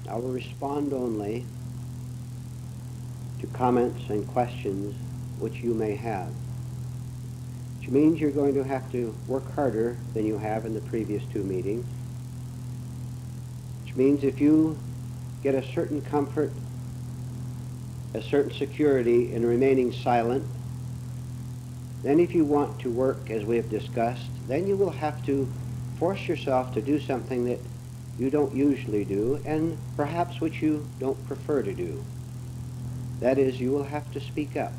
I will respond only to comments and questions which you may have, which means you're going to have to work harder than you have in the previous two meetings, which means if you get a certain comfort, a certain security in remaining silent, then if you want to work as we have discussed, then you will have to force yourself to do something that you don't usually do, and perhaps which you don't prefer to do. That is, you will have to speak up.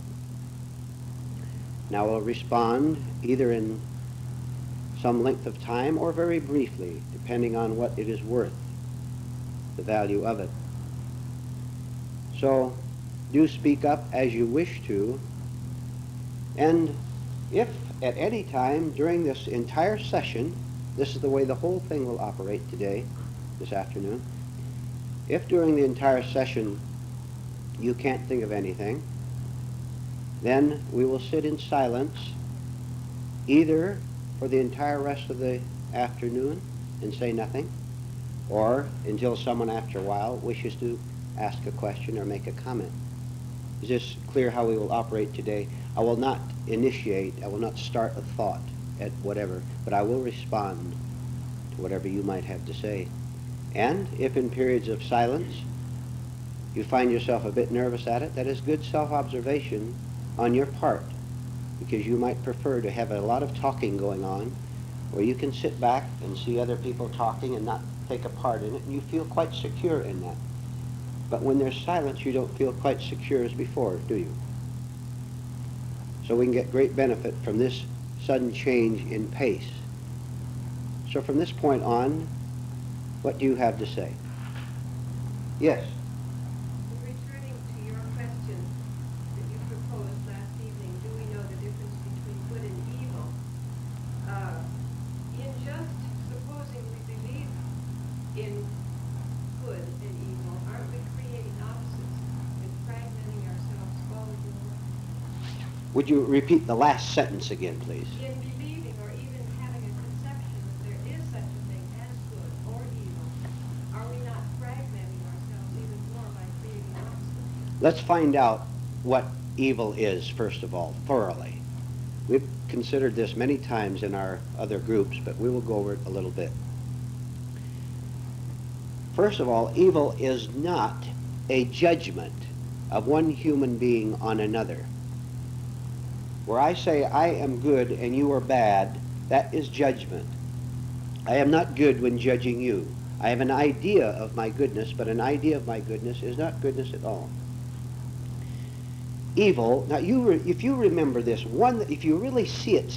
Now I'll respond either in some length of time or very briefly, depending on what it is worth, the value of it. So do speak up as you wish to, and if at any time during this entire session, this is the way the whole thing will operate today, this afternoon, if during the entire session you can't think of anything, then we will sit in silence either for the entire rest of the afternoon and say nothing, or until someone after a while wishes to ask a question or make a comment. Is this clear how we will operate today? I will not initiate, I will not start a thought at whatever, but I will respond to whatever you might have to say. And if in periods of silence you find yourself a bit nervous at it, that is good self-observation on your part, because you might prefer to have a lot of talking going on where you can sit back and see other people talking and not take a part in it, and you feel quite secure in that. But when there's silence, you don't feel quite secure as before, do you? So we can get great benefit from this sudden change in pace. So from this point on, what do you have to say? Yes? Returning to your question that you proposed last evening, do we know the difference between good and evil? In just supposing we believe in good and evil, aren't we creating opposites and fragmenting ourselves all the more? Would you repeat the last sentence again, please? In believing or even having a conception that there is such a thing as good or evil, are we not fragmenting ourselves even more by creating opposites? Let's find out what evil is, first of all, thoroughly. We've considered this many times in our other groups, but we will go over it a little bit. First of all, evil is not a judgment of one human being on another. Where I say I am good and you are bad, that is judgment. I am not good when judging you. I have an idea of my goodness, but an idea of my goodness is not goodness at all. Evil, now if you remember this, if you really see it,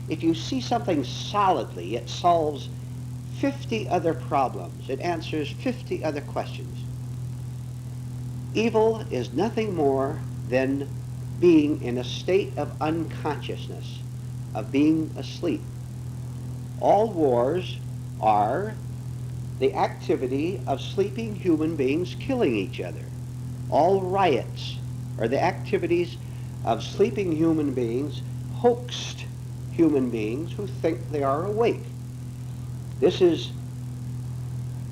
if you see something solidly, it solves 50 other problems. It answers 50 other questions. Evil is nothing more than being in a state of unconsciousness, of being asleep. All wars are the activity of sleeping human beings killing each other. All riots are the activities of sleeping human beings, hoaxed human beings who think they are awake. This is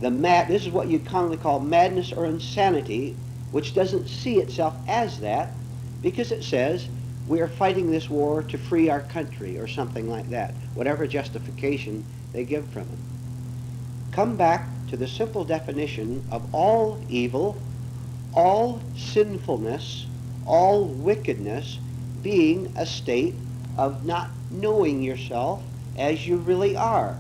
what you commonly call madness or insanity, which doesn't see itself as that, because it says we are fighting this war to free our country or something like that, whatever justification they give from it. Come back to the simple definition of all evil, all sinfulness, all wickedness being a state of not knowing yourself as you really are.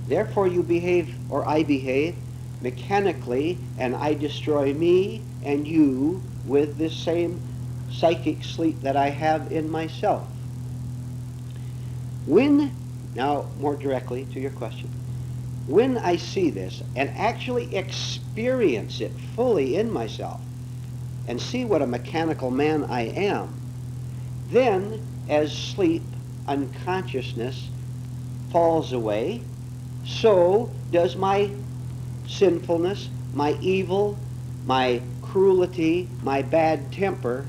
Therefore you behave, or I behave, mechanically, and I destroy me and you with this same psychic sleep that I have in myself. Now more directly to your question, when I see this and actually experience it fully in myself and see what a mechanical man I am, then as sleep, unconsciousness falls away, so does my sinfulness, my evil, my cruelty, my bad temper,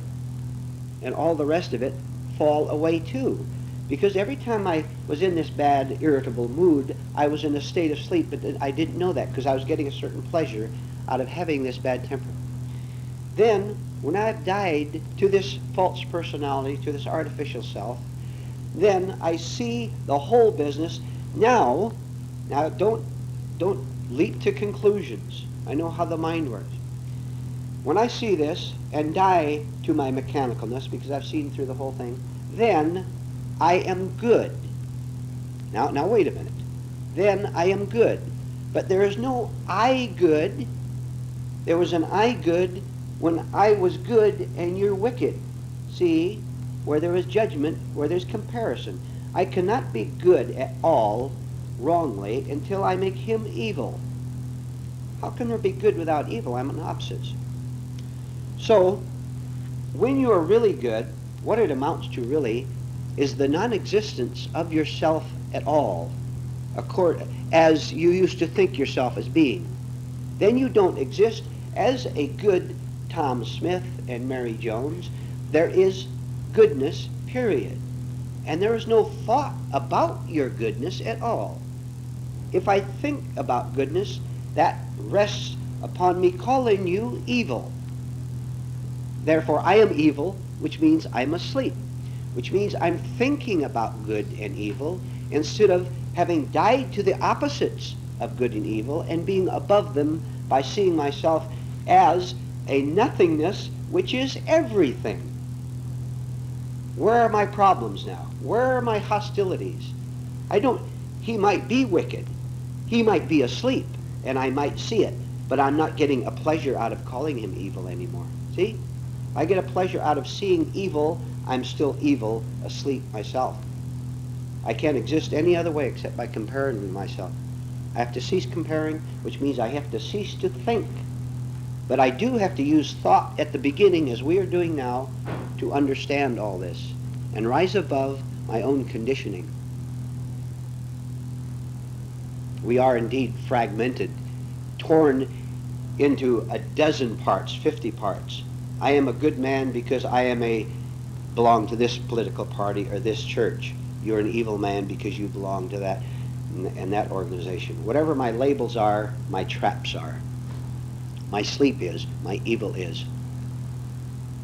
and all the rest of it fall away too. Because every time I was in this bad, irritable mood, I was in a state of sleep, but I didn't know that because I was getting a certain pleasure out of having this bad temper. Then, when I've died to this false personality, to this artificial self, then I see the whole business. Now don't leap to conclusions. I know how the mind works. When I see this and die to my mechanicalness, because I've seen through the whole thing, then I am good. Now wait a minute. Then I am good. But there is no I good. There was an I good when I was good and you're wicked. See, where there is judgment, where there's comparison. I cannot be good at all wrongly until I make him evil. How can there be good without evil? I'm an opposites. So, when you are really good, what it amounts to really is the non-existence of yourself at all, as you used to think yourself as being. Then you don't exist as a good Tom Smith and Mary Jones. There is goodness, period. And there is no thought about your goodness at all. If I think about goodness, that rests upon me calling you evil. Therefore, I am evil, which means I'm asleep, which means I'm thinking about good and evil instead of having died to the opposites of good and evil and being above them by seeing myself as a nothingness which is everything. Where are my problems now? Where are my hostilities? He might be wicked. He might be asleep, and I might see it, but I'm not getting a pleasure out of calling him evil anymore. See? I get a pleasure out of seeing evil. I'm still evil, asleep myself. I can't exist any other way except by comparing with myself. I have to cease comparing, which means I have to cease to think. But I do have to use thought at the beginning, as we are doing now, to understand all this and rise above my own conditioning. We are indeed fragmented, torn into a dozen parts, 50 parts. I am a good man because I belong to this political party or this church. You're an evil man because you belong to that and that organization. Whatever my labels are, my traps are. My sleep is, my evil is.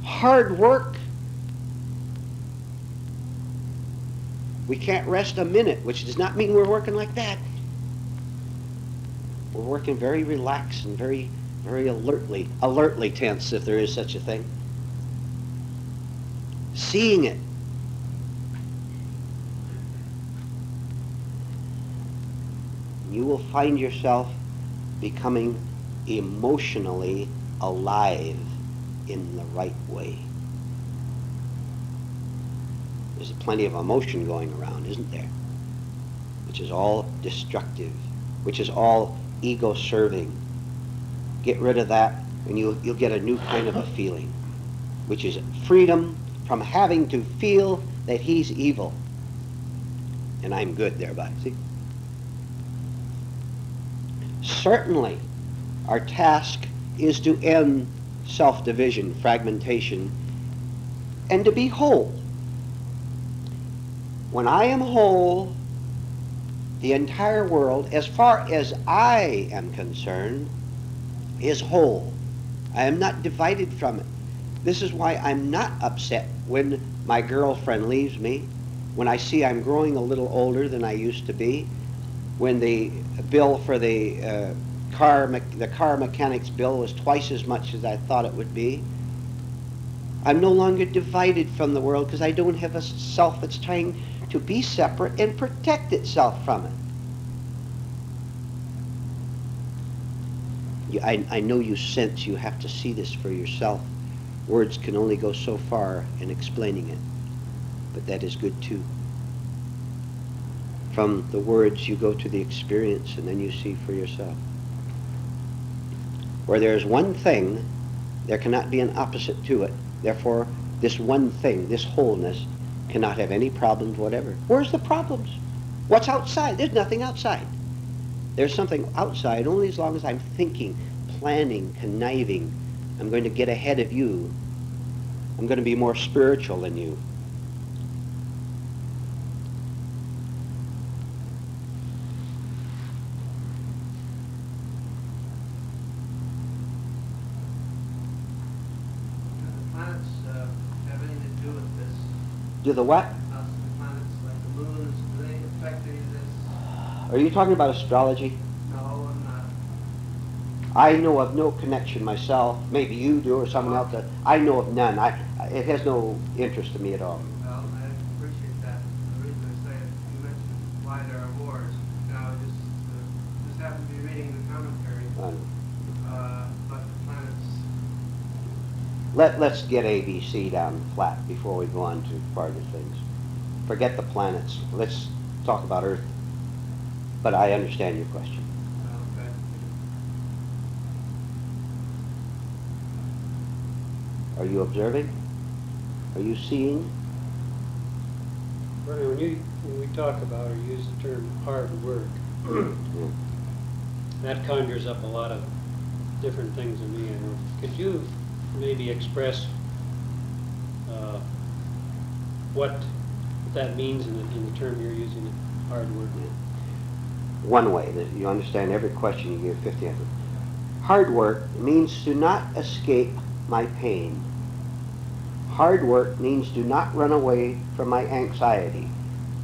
Hard work. We can't rest a minute, which does not mean we're working like that. We're working very relaxed and very alertly tense, if there is such a thing. Seeing it. You will find yourself becoming emotionally alive in the right way. There's plenty of emotion going around, isn't there? Which is all destructive, which is all ego-serving. Get rid of that and you'll get a new kind of a feeling, which is freedom from having to feel that he's evil and I'm good thereby. See? Certainly, our task is to end self-division, fragmentation, and to be whole. When I am whole, the entire world, as far as I am concerned, is whole. I am not divided from it. This is why I'm not upset when my girlfriend leaves me, when I see I'm growing a little older than I used to be, when the bill for the car mechanic's bill was twice as much as I thought it would be. I'm no longer divided from the world because I don't have a self that's trying to be separate and protect itself from it. I know you sense you have to see this for yourself. Words can only go so far in explaining it, but that is good too. From the words you go to the experience and then you see for yourself. Where there is one thing, there cannot be an opposite to it. Therefore, this one thing, this wholeness, cannot have any problems whatever. Where's the problems? What's outside? There's nothing outside. There's something outside only as long as I'm thinking, planning, conniving. I'm going to get ahead of you. I'm going to be more spiritual than you. Do the what? The planets like the moons, do they affect any of this? Are you talking about astrology? No, I'm not. I know of no connection myself. Maybe you do or someone else. I know of none. It has no interest to me at all. Well, I appreciate that. The reason I say it, you mentioned why there are wars. Now, just happen to be reading the commentary, but the planets. Let's get ABC down flat before we go on to farther things. Forget the planets. Let's talk about Earth. But I understand your question. Okay. Are you observing? Are you seeing? Vernon, when we talk about or use the term hard work, that conjures up a lot of different things in me. And could you maybe express what that means in the term you're using, hard work? One way that you understand every question you give 50 answers. Hard work means to not escape my pain. Hard work means do not run away from my anxiety.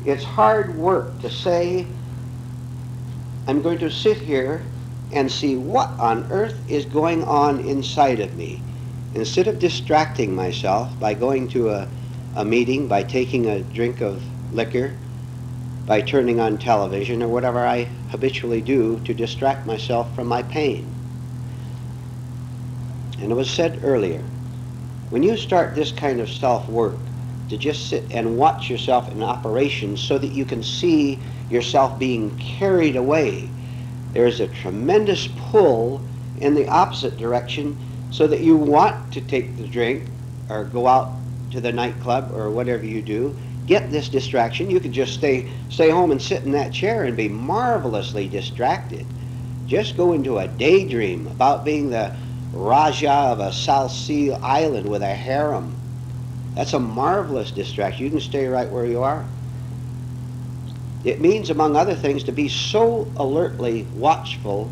It's hard work to say, I'm going to sit here and see what on earth is going on inside of me. Instead of distracting myself by going to a meeting, by taking a drink of liquor, by turning on television or whatever I habitually do to distract myself from my pain. And it was said earlier, when you start this kind of self-work, to just sit and watch yourself in operation so that you can see yourself being carried away, there is a tremendous pull in the opposite direction so that you want to take the drink or go out to the nightclub or whatever you do, get this distraction. You can just stay home and sit in that chair and be marvelously distracted. Just go into a daydream about being the Raja of a South Sea island with a harem. That's a marvelous distraction. You can stay right where you are. It means, among other things, to be so alertly watchful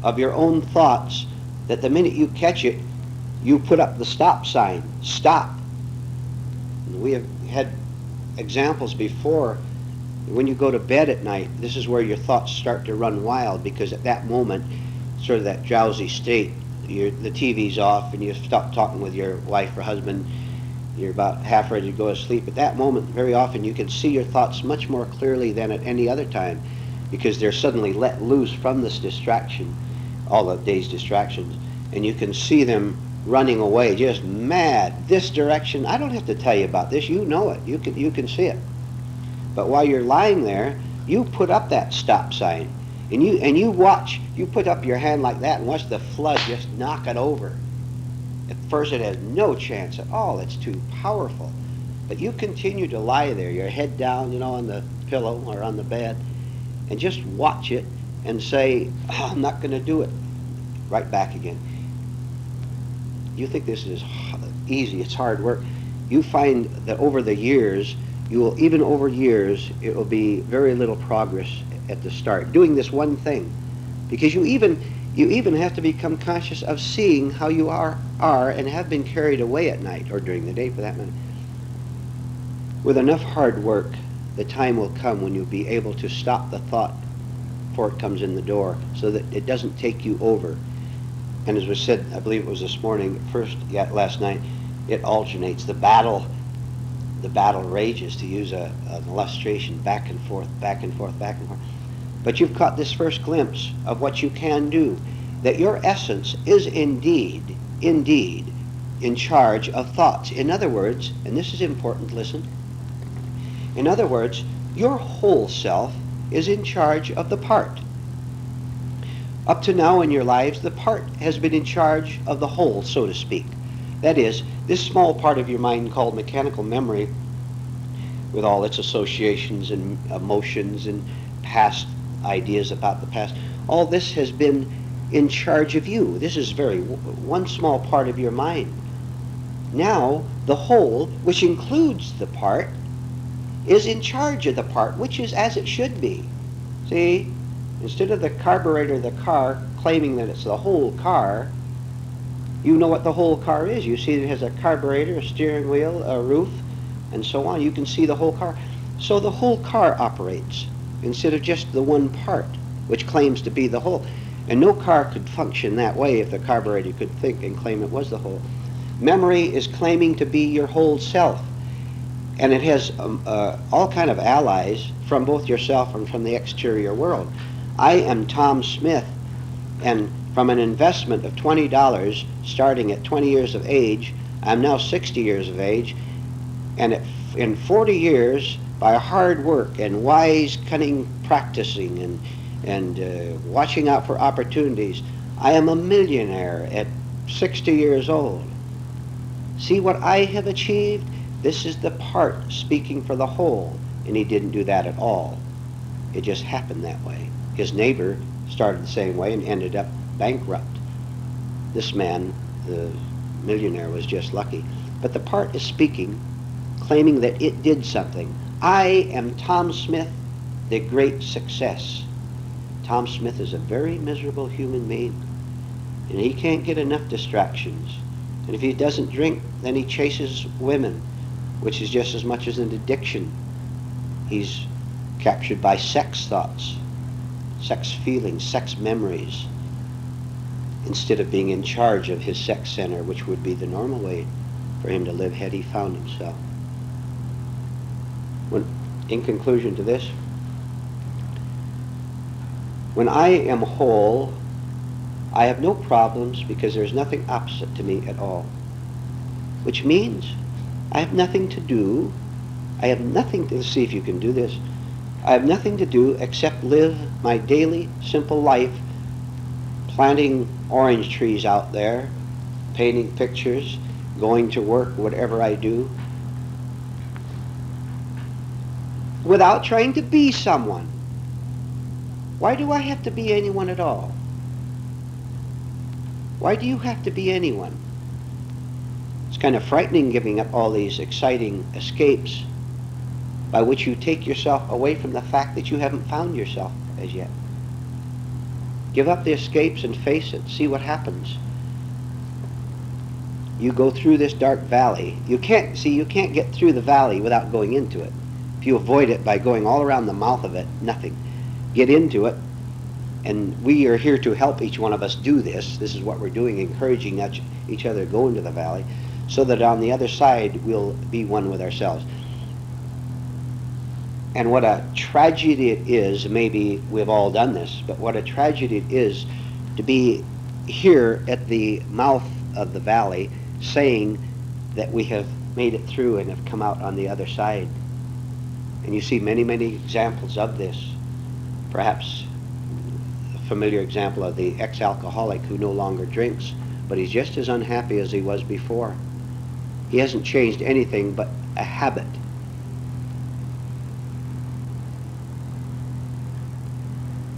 of your own thoughts that the minute you catch it, you put up the stop sign. Stop. We have had examples before. When you go to bed at night, this is where your thoughts start to run wild, because at that moment, sort of that drowsy state, the TV's off and you stop talking with your wife or husband, you're about half ready to go to sleep. At that moment, very often you can see your thoughts much more clearly than at any other time, because they're suddenly let loose from this distraction, all of day's distractions, and you can see them running away, just mad, this direction. I don't have to tell you about this, you know it, you can see it. But while you're lying there, you put up that stop sign, and you watch, you put up your hand like that and watch the flood just knock it over. At first it has no chance at all, it's too powerful. But you continue to lie there, your head down, on the pillow or on the bed, and just watch it and say, oh, I'm not going to do it. Right back again. You think this is easy, it's hard work. You find that over the years, even over years, it will be very little progress at the start, doing this one thing. Because you even have to become conscious of seeing how you are and have been carried away at night, or during the day for that matter. With enough hard work, the time will come when you'll be able to stop the thought before it comes in the door, so that it doesn't take you over. And as was said, I believe it was this morning, last night, it alternates. The battle rages, to use an illustration, back and forth, back and forth, back and forth. But you've caught this first glimpse of what you can do, that your essence is indeed in charge of thoughts. In other words, and this is important, listen, in other words, your whole self is in charge of the part. Up to now in your lives, the part has been in charge of the whole, so to speak. That is, this small part of your mind called mechanical memory, with all its associations and emotions and past ideas about the past, all this has been in charge of you. This is one small part of your mind. Now, the whole, which includes the part, is in charge of the part, which is as it should be. See? Instead of the carburetor of the car claiming that it's the whole car, you know what the whole car is. You see it has a carburetor, a steering wheel, a roof, and so on. You can see the whole car. So the whole car operates instead of just the one part, which claims to be the whole. And no car could function that way if the carburetor could think and claim it was the whole. Memory is claiming to be your whole self. And it has all kind of allies from both yourself and from the exterior world. I am Tom Smith, and from an investment of $20 starting at 20 years of age, I'm now 60 years of age, and in 40 years, by hard work and wise, cunning practicing and watching out for opportunities, I am a millionaire at 60 years old. See what I have achieved? This is the part speaking for the whole, and he didn't do that at all. It just happened that way. His neighbor started the same way and ended up bankrupt. This man, the millionaire, was just lucky. But the part is speaking, claiming that it did something. I am Tom Smith, the great success. Tom Smith is a very miserable human being, and he can't get enough distractions. And if he doesn't drink, then he chases women, which is just as much as an addiction. He's captured by sex thoughts, sex feelings, sex memories, instead of being in charge of his sex center, which would be the normal way for him to live had he found himself. In conclusion to this, when I am whole, I have no problems because there's nothing opposite to me at all. Which means I have nothing to do. I have nothing to see if you can do this. I have nothing to do except live my daily, simple life, planting orange trees out there, painting pictures, going to work, whatever I do, without trying to be someone. Why do I have to be anyone at all? Why do you have to be anyone? It's kind of frightening giving up all these exciting escapes by which you take yourself away from the fact that you haven't found yourself as yet. Give up the escapes and face it. See what happens. You go through this dark valley. You can't get through the valley without going into it. If you avoid it by going all around the mouth of it, nothing. Get into it, and we are here to help each one of us do this. This is what we're doing, encouraging each other to go into the valley, so that on the other side we'll be one with ourselves. And what a tragedy it is, maybe we've all done this, but what a tragedy it is to be here at the mouth of the valley saying that we have made it through and have come out on the other side. And you see many, many examples of this. Perhaps a familiar example of the ex-alcoholic who no longer drinks, but he's just as unhappy as he was before. He hasn't changed anything but a habit.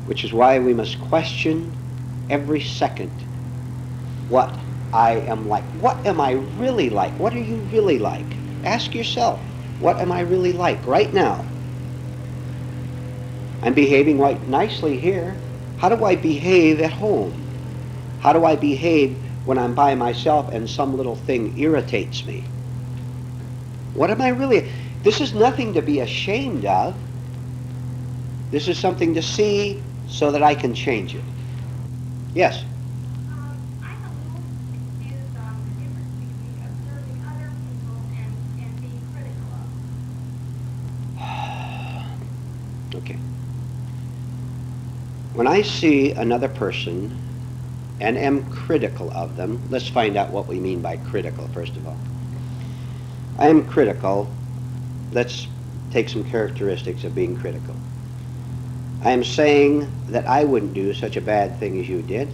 Which is why we must question every second what I am like. What am I really like? What are you really like? Ask yourself, what am I really like right now? I'm behaving quite nicely here. How do I behave at home? How do I behave when I'm by myself and some little thing irritates me? What am I really? This is nothing to be ashamed of. This is something to see so that I can change it. Yes? I'm a little confused on the difference between observing other people and being critical of them. Okay. When I see another person and am critical of them, let's find out what we mean by critical, first of all. I am critical. Let's take some characteristics of being critical. I am saying that I wouldn't do such a bad thing as you did.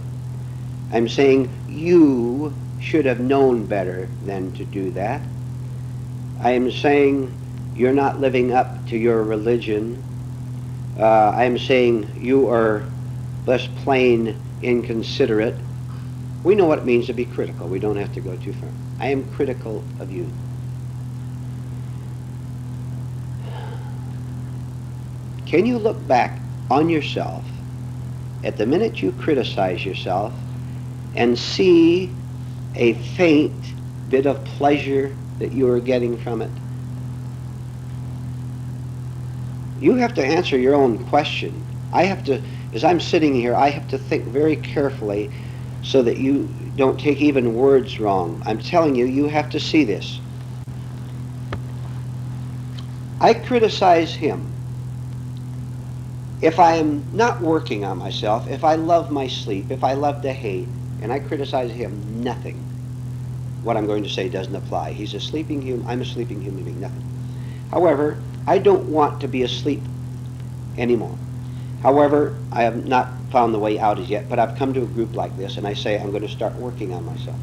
I'm saying you should have known better than to do that. I am saying you're not living up to your religion. I am saying you are less plain inconsiderate. We know what it means to be critical. We don't have to go too far. I am critical of you. Can you look back on yourself at the minute you criticize yourself and see a faint bit of pleasure that you are getting from it? You have to answer your own question. I have to, as I'm sitting here, I have to think very carefully so that you don't take even words wrong. I'm telling you, you have to see this. I criticize him if I am not working on myself, if I love my sleep, if I love to hate, and I criticize him, nothing. What I'm going to say doesn't apply. He's a sleeping human, I'm a sleeping human being, nothing. However, I don't want to be asleep anymore. However, I have not found the way out as yet, but I've come to a group like this and I say I'm going to start working on myself.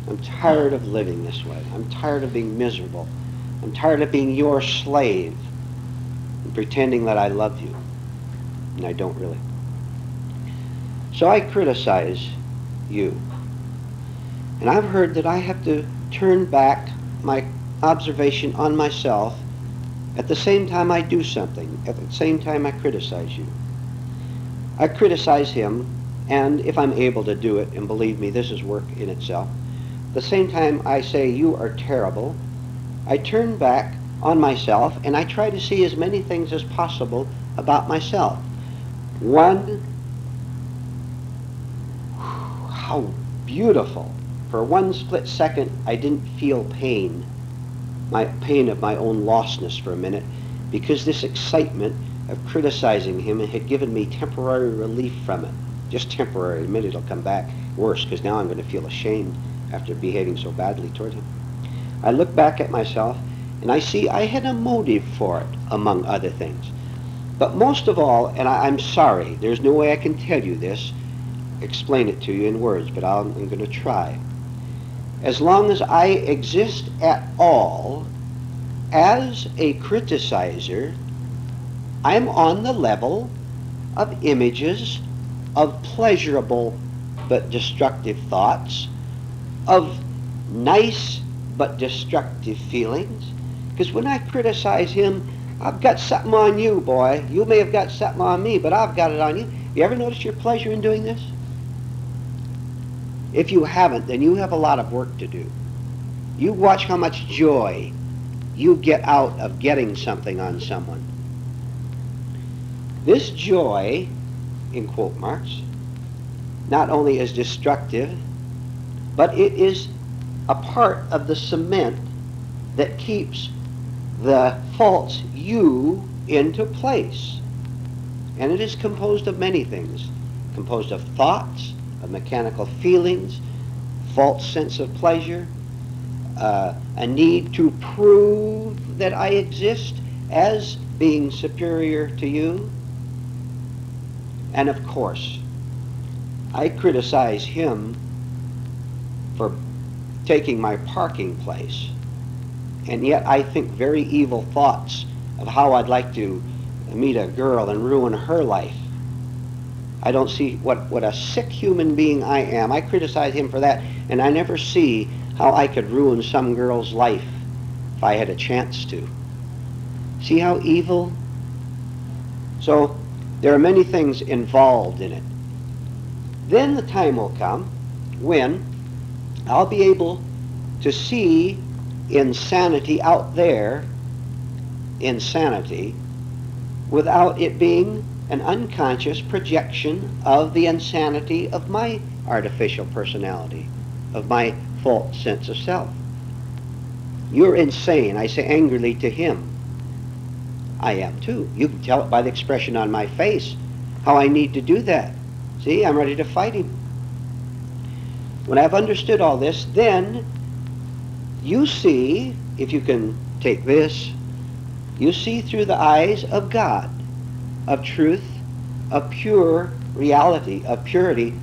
I'm tired of living this way. I'm tired of being miserable. I'm tired of being your slave and pretending that I love you. And I don't really. So I criticize you. And I've heard that I have to turn back my observation on myself at the same time I do something, at the same time I criticize you. I criticize him, and if I'm able to do it, and believe me, this is work in itself, the same time I say you are terrible, I turn back on myself and I try to see as many things as possible about myself. One, how beautiful. For one split second, I didn't feel pain, my pain of my own lostness for a minute, because this excitement of criticizing him had given me temporary relief from it. Just temporary. Admit it'll come back worse, because now I'm going to feel ashamed after behaving so badly toward him. I look back at myself and I see I had a motive for it, among other things. But most of all, and I'm sorry, there's no way I can tell you this, explain it to you in words, but I'm going to try. As long as I exist at all as a criticizer, I'm on the level of images, of pleasurable but destructive thoughts, of nice but destructive feelings. Because when I criticize him, I've got something on you, boy. You may have got something on me, but I've got it on you. You ever notice your pleasure in doing this? If you haven't, then you have a lot of work to do. You watch how much joy you get out of getting something on someone. This joy, in quote marks, not only is destructive, but it is a part of the cement that keeps the false you into place. And it is composed of many things, composed of thoughts, of mechanical feelings, false sense of pleasure, a need to prove that I exist as being superior to you. And of course, I criticize him for taking my parking place, and yet I think very evil thoughts of how I'd like to meet a girl and ruin her life. I don't see what a sick human being I am. I criticize him for that, and I never see how I could ruin some girl's life if I had a chance to. See how evil? So there are many things involved in it. Then the time will come when I'll be able to see insanity out there, insanity, without it being an unconscious projection of the insanity of my artificial personality, of my false sense of self. You're insane, I say angrily to him. I am too. You can tell it by the expression on my face, how I need to do that. See, I'm ready to fight him. When I've understood all this, then you see, if you can take this, you see through the eyes of God, of truth, of pure reality, of purity,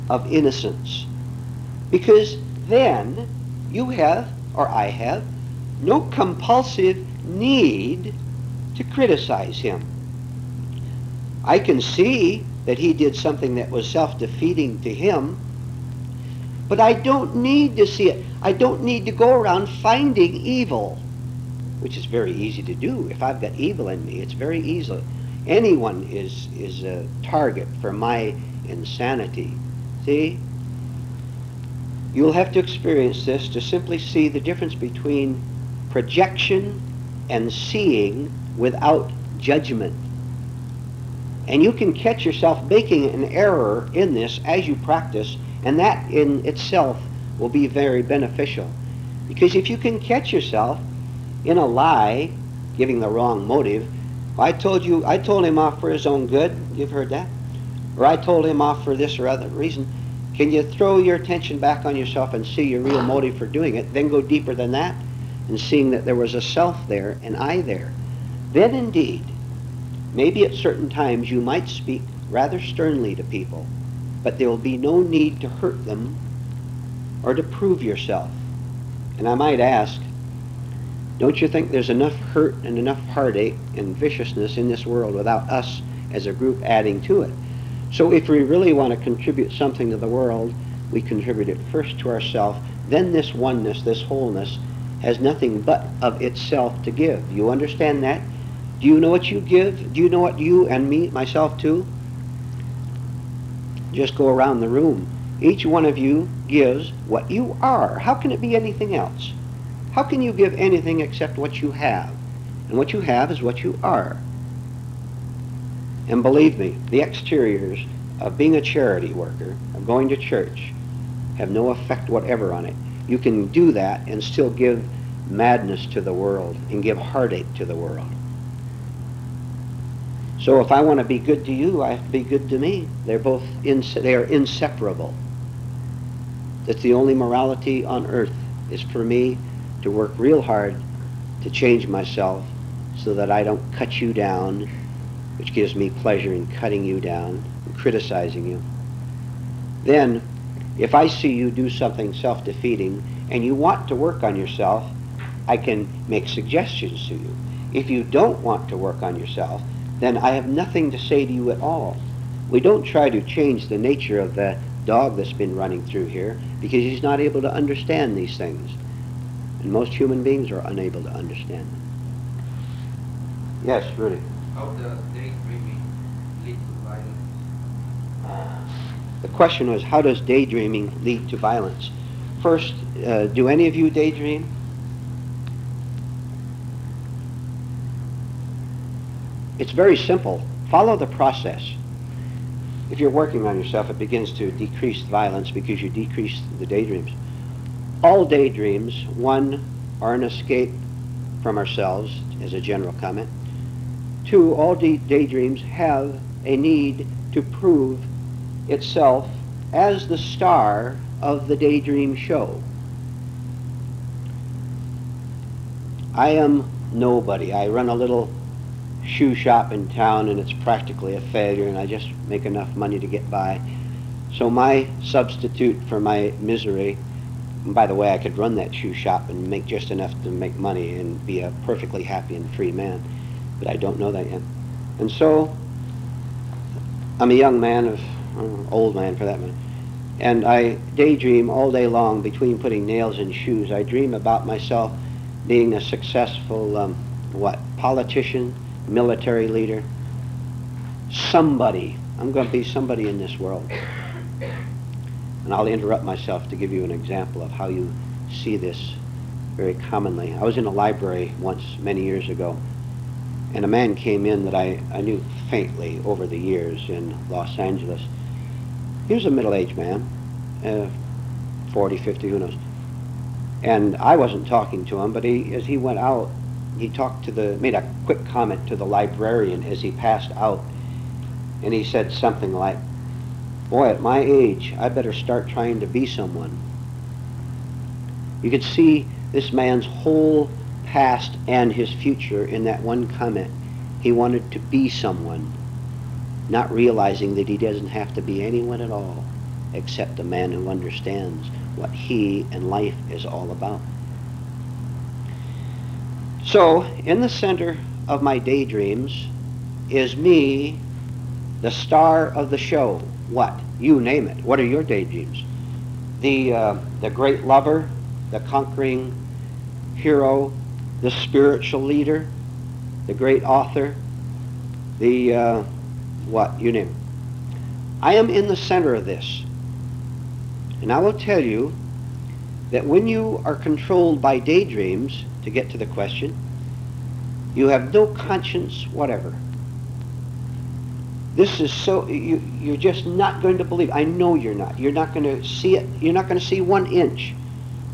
of innocence. Because then you have, or I have, no compulsive need to criticize him. I can see that he did something that was self-defeating to him, but I don't need to see it. I don't need to go around finding evil, which is very easy to do. If I've got evil in me, it's very easy. Anyone is a target for my insanity. See? You'll have to experience this to simply see the difference between projection and seeing without judgment. And you can catch yourself making an error in this as you practice, and that in itself will be very beneficial. Because if you can catch yourself in a lie, giving the wrong motive, I told him off for his own good, you've heard that, or I told him off for this or other reason, can you throw your attention back on yourself and see your real motive for doing it, then go deeper than that, and seeing that there was a self there, an I there. Then indeed, maybe at certain times you might speak rather sternly to people, but there will be no need to hurt them or to prove yourself. And I might ask, don't you think there's enough hurt and enough heartache and viciousness in this world without us as a group adding to it? So if we really want to contribute something to the world, we contribute it first to ourselves, then this oneness, this wholeness, has nothing but of itself to give. You understand that? Do you know what you give? Do you know what you and me, myself too? Just go around the room. Each one of you gives what you are. How can it be anything else? How can you give anything except what you have? And what you have is what you are. And believe me, the exteriors of being a charity worker, of going to church, have no effect whatever on it. You can do that and still give madness to the world and give heartache to the world. So if I want to be good to you, I have to be good to me. They are inseparable. That's the only morality on earth, is for me to work real hard to change myself so that I don't cut you down, which gives me pleasure in cutting you down and criticizing you. Then, if I see you do something self-defeating and you want to work on yourself, I can make suggestions to you. If you don't want to work on yourself, then I have nothing to say to you at all. We don't try to change the nature of the dog that's been running through here because he's not able to understand these things. And most human beings are unable to understand them. Yes, Rudy. How does daydreaming lead to violence? The question was, how does daydreaming lead to violence? First, do any of you daydream? It's very simple. Follow the process. If you're working on yourself, it begins to decrease violence because you decrease the daydreams. All daydreams, one, are an escape from ourselves, as a general comment. Two, all daydreams have a need to prove itself as the star of the daydream show. I am nobody. I run a little shoe shop in town and it's practically a failure and I just make enough money to get by. So my substitute for my misery, and by the way, I could run that shoe shop and make just enough to make money and be a perfectly happy and free man, but I don't know that yet. And so I'm a young man, old man for that matter, and I daydream all day long between putting nails in shoes. I dream about myself being a successful, politician, military leader, somebody. I'm going to be somebody in this world. And I'll interrupt myself to give you an example of how you see this very commonly. I was in a library once, many years ago, and a man came in that I knew faintly over the years in Los Angeles. He was a middle-aged man, 40, 50, who knows. And I wasn't talking to him, but as he went out, he made a quick comment to the librarian as he passed out, and he said something like, "Boy, at my age, I better start trying to be someone." You could see this man's whole past and his future in that one comment. He wanted to be someone, not realizing that he doesn't have to be anyone at all, except a man who understands what he and life is all about. So, in the center of my daydreams is me, the star of the show. What? You name it. What are your daydreams? The great lover, the conquering hero, the spiritual leader, the great author, the you name it. I am in the center of this. And I will tell you that when you are controlled by daydreams, to get to the question, You have no conscience whatever. This is so, you're just not going to believe. I know you're not. You're not going to see it. You're not going to see 1 inch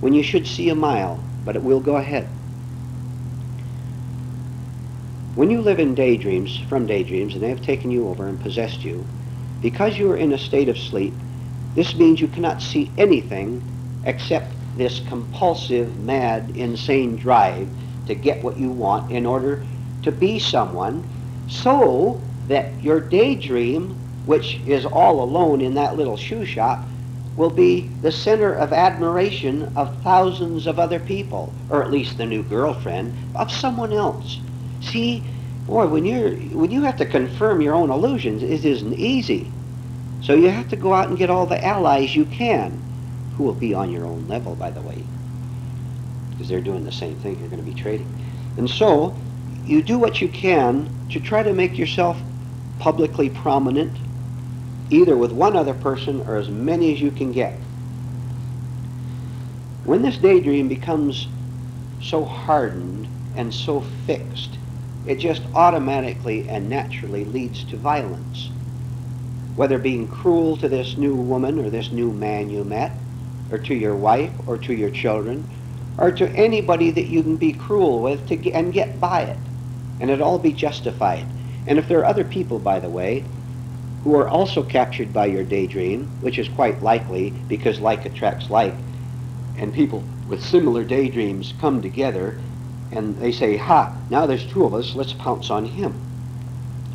when you should see a mile, but it will go ahead. When you live in daydreams, from daydreams, and they have taken you over and possessed you, because you are in a state of sleep, this means you cannot see anything except this compulsive, mad, insane drive to get what you want in order to be someone, so that your daydream, which is all alone in that little shoe shop, will be the center of admiration of thousands of other people, or at least the new girlfriend of someone else. See, boy, when you have to confirm your own illusions, it isn't easy. So you have to go out and get all the allies you can, who will be on your own level, by the way, because they're doing the same thing. You're going to be trading. And so you do what you can to try to make yourself publicly prominent, either with one other person or as many as you can get. When this daydream becomes so hardened and so fixed, it just automatically and naturally leads to violence. Whether being cruel to this new woman or this new man you met, or to your wife or to your children, or to anybody that you can be cruel with and get by it. And it'll all be justified. And if there are other people, by the way, who are also captured by your daydream, which is quite likely because like attracts like, and people with similar daydreams come together and they say, ha, now there's 2 of us, let's pounce on him.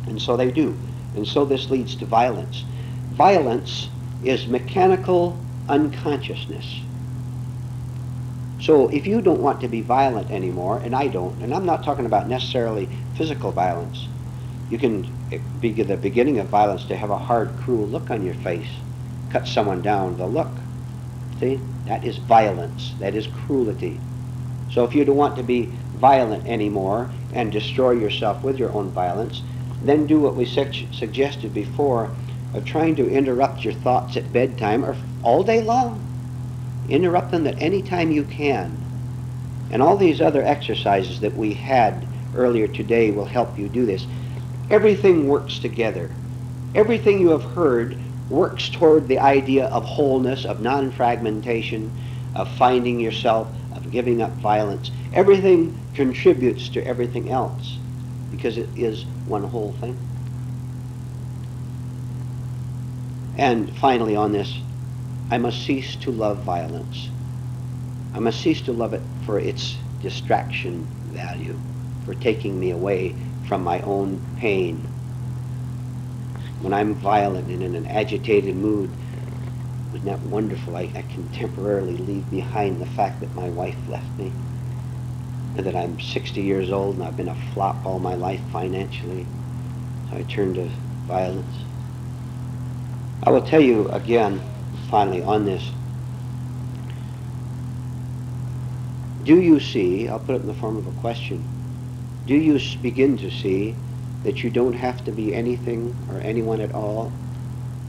And so they do. And so this leads to violence. Violence is mechanical unconsciousness. So if you don't want to be violent anymore, and I don't, and I'm not talking about necessarily physical violence, you can be the beginning of violence to have a hard, cruel look on your face, cut someone down with a look. See? That is violence. That is cruelty. So if you don't want to be violent anymore and destroy yourself with your own violence, then do what we suggested before of trying to interrupt your thoughts at bedtime or all day long. Interrupt them at any time you can. And all these other exercises that we had earlier today will help you do this. Everything works together. Everything you have heard works toward the idea of wholeness, of non-fragmentation, of finding yourself, of giving up violence. Everything contributes to everything else because it is one whole thing. And finally on this, I must cease to love violence. I must cease to love it for its distraction value, for taking me away from my own pain. When I'm violent and in an agitated mood, isn't that wonderful? I can temporarily leave behind the fact that my wife left me, and that I'm 60 years old and I've been a flop all my life financially. So I turn to violence. I will tell you again, finally, on this. Do you see, I'll put it in the form of a question, do you begin to see that you don't have to be anything or anyone at all?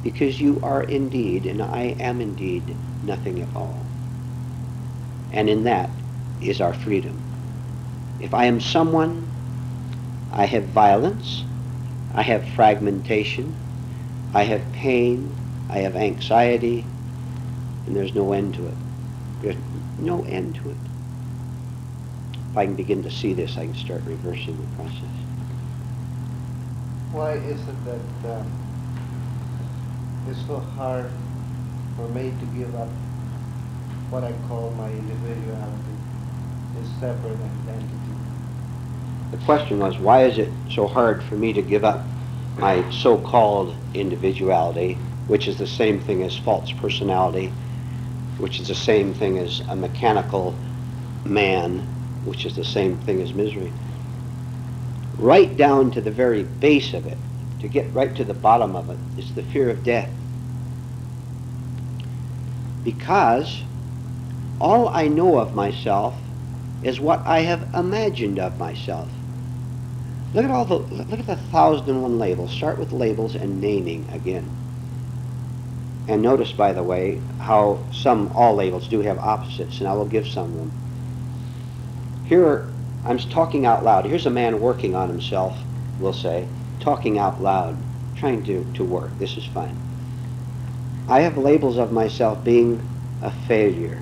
Because you are indeed, and I am indeed, nothing at all. And in that is our freedom. If I am someone, I have violence, I have fragmentation, I have pain, I have anxiety, and there's no end to it. There's no end to it. If I can begin to see this, I can start reversing the process. Why is it that it's so hard for me to give up what I call my individuality, this separate identity? The question was, why is it so hard for me to give up my so-called individuality, which is the same thing as false personality, which is the same thing as a mechanical man, which is the same thing as misery? Right down to the very base of it, to get right to the bottom of it, is the fear of death. Because all I know of myself is what I have imagined of myself. Look at the 1,001 labels. Start with labels and naming again. And notice, by the way, how all labels do have opposites, and I will give some of them. Here I'm talking out loud. Here's a man working on himself, we'll say, talking out loud, trying to work. This is fine. I have labels of myself being a failure.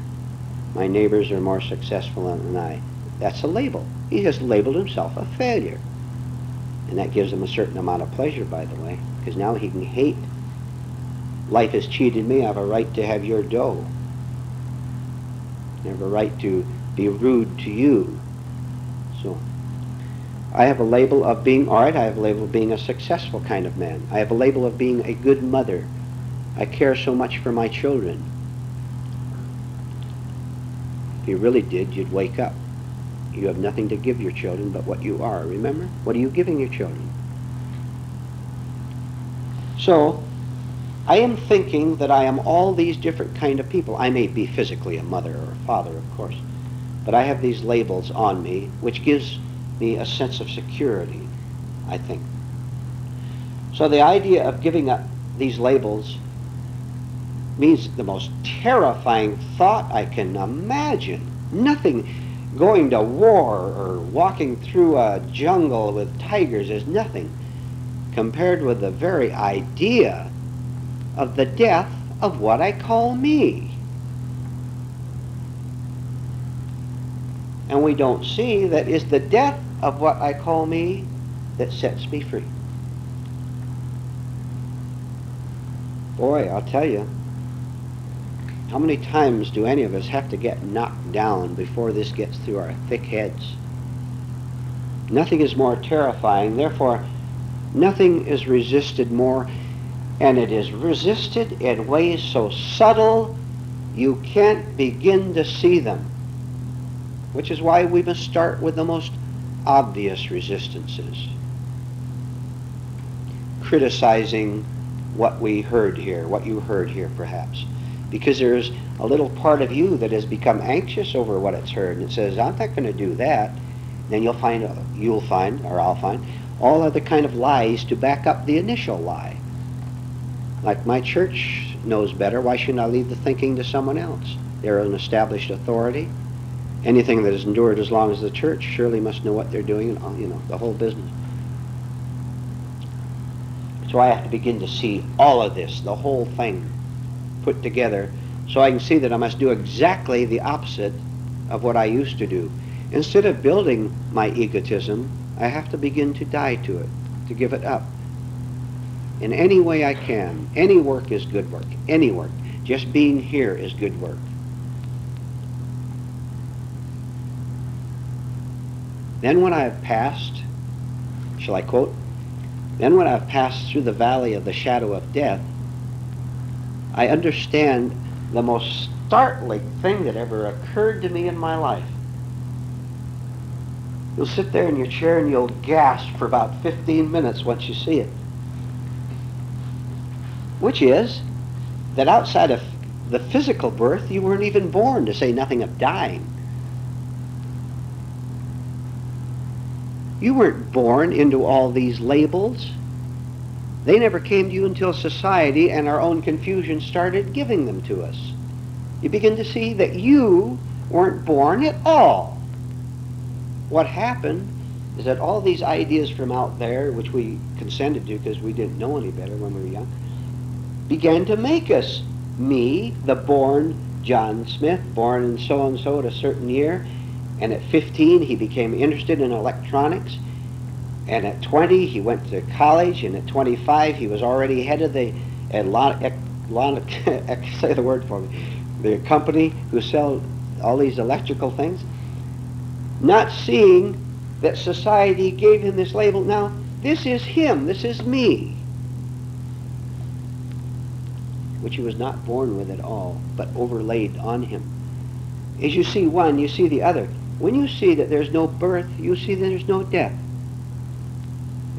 My neighbors are more successful than I. That's a label. He has labeled himself a failure. And that gives him a certain amount of pleasure, by the way, because now he can hate. Life has cheated me. I have a right to have your dough. I have a right to be rude to you. So I have a label of being, all right, I have a label of being a successful kind of man. I have a label of being a good mother. I care so much for my children. If you really did, you'd wake up. You have nothing to give your children but what you are, remember? What are you giving your children? So, I am thinking that I am all these different kind of people. I may be physically a mother or a father, of course, but I have these labels on me, which gives me a sense of security, I think. So the idea of giving up these labels means the most terrifying thought I can imagine. Nothing. Going to war or walking through a jungle with tigers is nothing compared with the very idea of the death of what I call me. And we don't see that it's the death of what I call me that sets me free. Boy, I'll tell you, how many times do any of us have to get knocked down before this gets through our thick heads? Nothing is more terrifying. Therefore, nothing is resisted more, and it is resisted in ways so subtle you can't begin to see them, which is why we must start with the most obvious resistances. Criticizing what we heard here, what you heard here perhaps. Because there's a little part of you that has become anxious over what it's heard, and it says, I'm not going to do that. Then you'll find, or I'll find, all other kind of lies to back up the initial lie. Like, my church knows better, why shouldn't I leave the thinking to someone else? They're an established authority. Anything that has endured as long as the church surely must know what they're doing, and the whole business. So I have to begin to see all of this, the whole thing, put together, so I can see that I must do exactly the opposite of what I used to do. Instead of building my egotism, I have to begin to die to it, to give it up. In any way I can. Any work is good work. Any work. Just being here is good work. Then when I have passed, shall I quote? Then when I have passed through the valley of the shadow of death, I understand the most startling thing that ever occurred to me in my life. You'll sit there in your chair and you'll gasp for about 15 minutes once you see it. Which is that outside of the physical birth, you weren't even born, to say nothing of dying. You weren't born into all these labels. They never came to you until society and our own confusion started giving them to us. You begin to see that you weren't born at all. What happened is that all these ideas from out there, which we consented to because we didn't know any better when we were young, began to make us. Me, the born John Smith, born in so-and-so at a certain year, and at 15 he became interested in electronics, and at 20 he went to college, and at 25 he was already head of the say the word for me, the company who sell all these electrical things, not seeing that society gave him this label. Now, this is him, this is me, which he was not born with at all, but overlaid on him. As you see one, you see the other. When you see that there's no birth, you see that there's no death.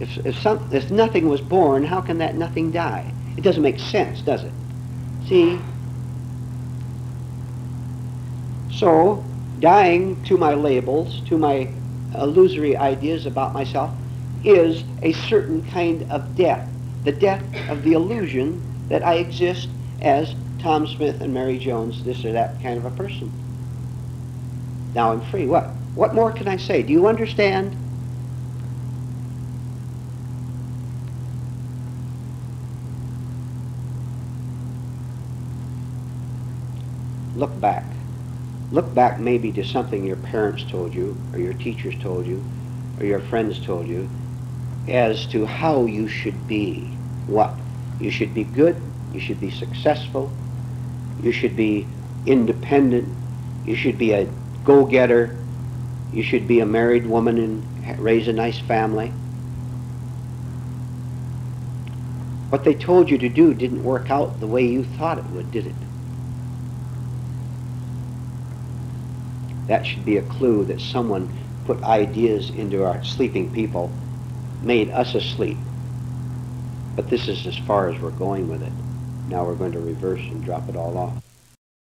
If nothing was born, how can that nothing die? It doesn't make sense, does it? See? So, dying to my labels, to my illusory ideas about myself, is a certain kind of death. The death of the illusion that I exist as Tom Smith and Mary Jones, this or that kind of a person. Now I'm free. What? What more can I say? Do you understand? Look back. Look back maybe to something your parents told you, or your teachers told you, or your friends told you, as to how you should be. What? You should be good, you should be successful, you should be independent, you should be a go-getter, you should be a married woman and raise a nice family. What they told you to do didn't work out the way you thought it would, did it? That should be a clue that someone put ideas into our sleeping people, made us asleep. But this is as far as we're going with it. Now we're going to reverse and drop it all off.